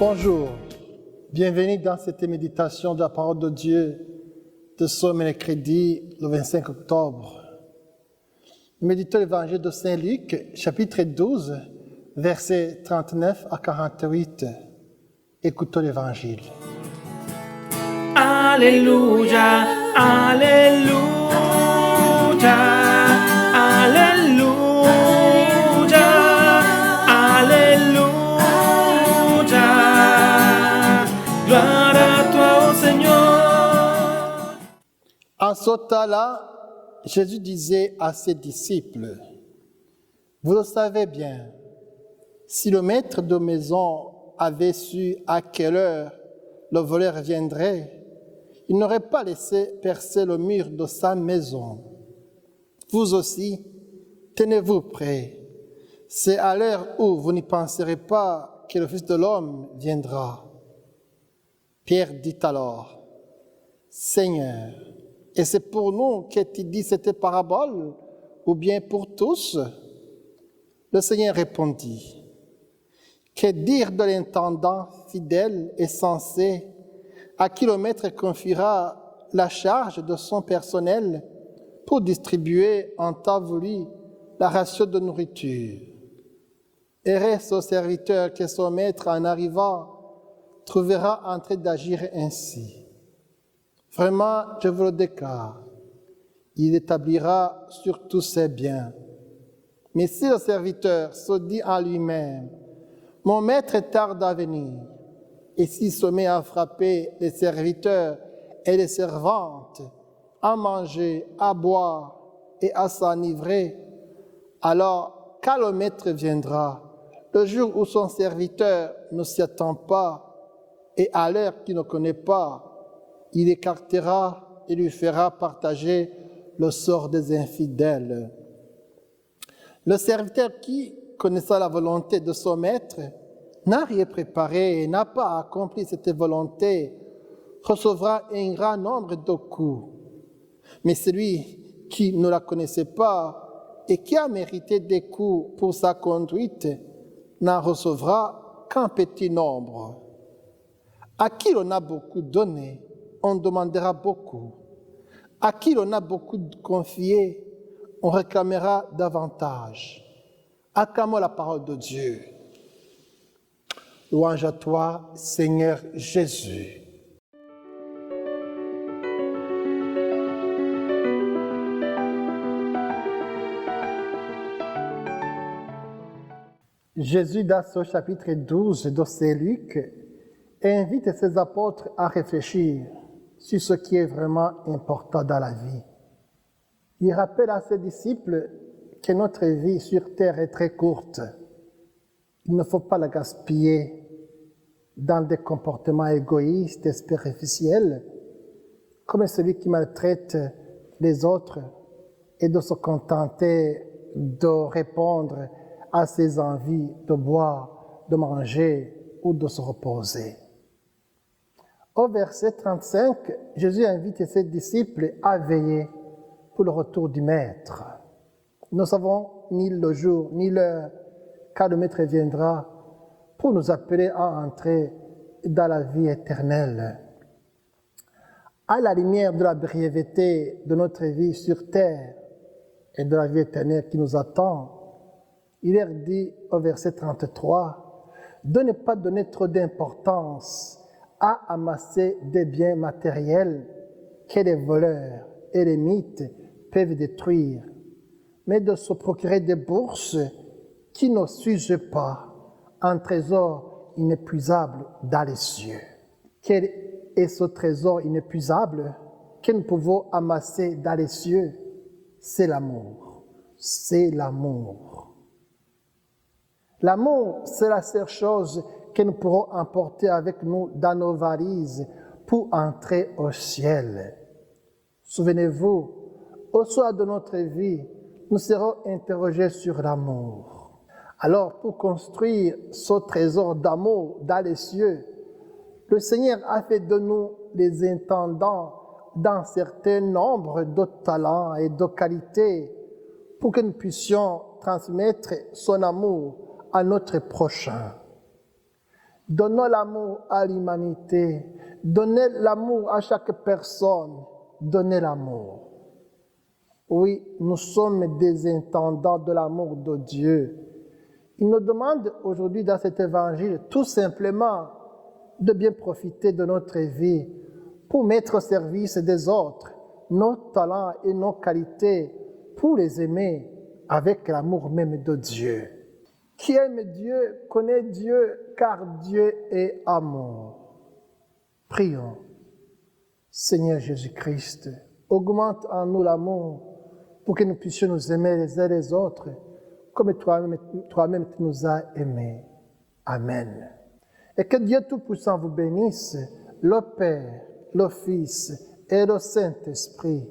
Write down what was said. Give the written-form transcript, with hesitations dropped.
Bonjour, bienvenue dans cette méditation de la parole de Dieu de ce mercredi, le 25 octobre. Nous méditons l'évangile de Saint Luc, chapitre 12, versets 39 à 48. Écoutons l'évangile. Alléluia, Alléluia, Alléluia, Alléluia. Gloire à toi, ô Seigneur. En ce temps-là, Jésus disait à ses disciples, « Vous le savez bien, si le maître de maison avait su à quelle heure le voleur viendrait, il n'aurait pas laissé percer le mur de sa maison. Vous aussi, tenez-vous prêts. C'est à l'heure où vous n'y penserez pas que le Fils de l'homme viendra. » Pierre dit alors, « Seigneur, et c'est pour nous que tu dis cette parabole, ou bien pour tous ?» Le Seigneur répondit, « Que dire de l'intendant fidèle et sensé à qui le maître confiera la charge de son personnel pour distribuer en temps voulu la ration de nourriture? Et reste au serviteur que son maître, en arrivant, trouvera en train d'agir ainsi. Vraiment, je vous le déclare, il établira sur tous ses biens. Mais si le serviteur se dit en lui-même, « Mon maître tarde à venir », et s'il se met à frapper les serviteurs et les servantes, à manger, à boire et à s'enivrer, alors quand le maître viendra, le jour où son serviteur ne s'y attend pas et à l'heure qu'il ne connaît pas, il écartera et lui fera partager le sort des infidèles. Le serviteur qui, connaissant la volonté de son maître, n'a rien préparé et n'a pas accompli cette volonté, recevra un grand nombre de coups. Mais celui qui ne la connaissait pas et qui a mérité des coups pour sa conduite, n'en recevra qu'un petit nombre. À qui l'on a beaucoup donné, on demandera beaucoup. À qui l'on a beaucoup confié, on réclamera davantage. Acclamons la parole de Dieu. Louange à toi, Seigneur Jésus. Jésus, dans ce chapitre 12 de Saint Luc, invite ses apôtres à réfléchir sur ce qui est vraiment important dans la vie. Il rappelle à ses disciples que notre vie sur terre est très courte. Il ne faut pas la gaspiller dans des comportements égoïstes et superficiels, comme celui qui maltraite les autres et de se contenter de répondre à ses envies de boire, de manger ou de se reposer. Au verset 35, Jésus invite ses disciples à veiller pour le retour du Maître. Nous ne savons ni le jour ni l'heure quand le Maître viendra pour nous appeler à entrer dans la vie éternelle. À la lumière de la brièveté de notre vie sur terre et de la vie éternelle qui nous attend, il est dit au verset 33 de ne pas donner trop d'importance à amasser des biens matériels que les voleurs et les mythes peuvent détruire, mais de se procurer des bourses qui ne s'usent pas, un trésor inépuisable dans les cieux. Quel est ce trésor inépuisable que nous pouvons amasser dans les cieux? C'est l'amour. C'est l'amour. L'amour, c'est la seule chose que nous pourrons emporter avec nous dans nos valises pour entrer au ciel. Souvenez-vous, au soir de notre vie, nous serons interrogés sur l'amour. Alors, pour construire ce trésor d'amour dans les cieux, le Seigneur a fait de nous les intendants d'un certain nombre de talents et de qualités pour que nous puissions transmettre son amour à notre prochain. Donnons l'amour à l'humanité. Donnez l'amour à chaque personne. Donnez l'amour. Oui, nous sommes des intendants de l'amour de Dieu. Il nous demande aujourd'hui dans cet évangile tout simplement de bien profiter de notre vie pour mettre au service des autres nos talents et nos qualités, pour les aimer avec l'amour même de Dieu. Qui aime Dieu connaît Dieu, car Dieu est amour. Prions. Seigneur Jésus-Christ, augmente en nous l'amour pour que nous puissions nous aimer les uns les autres comme toi-même tu nous as aimés. Amen. Et que Dieu Tout-Puissant vous bénisse, le Père, le Fils et le Saint-Esprit.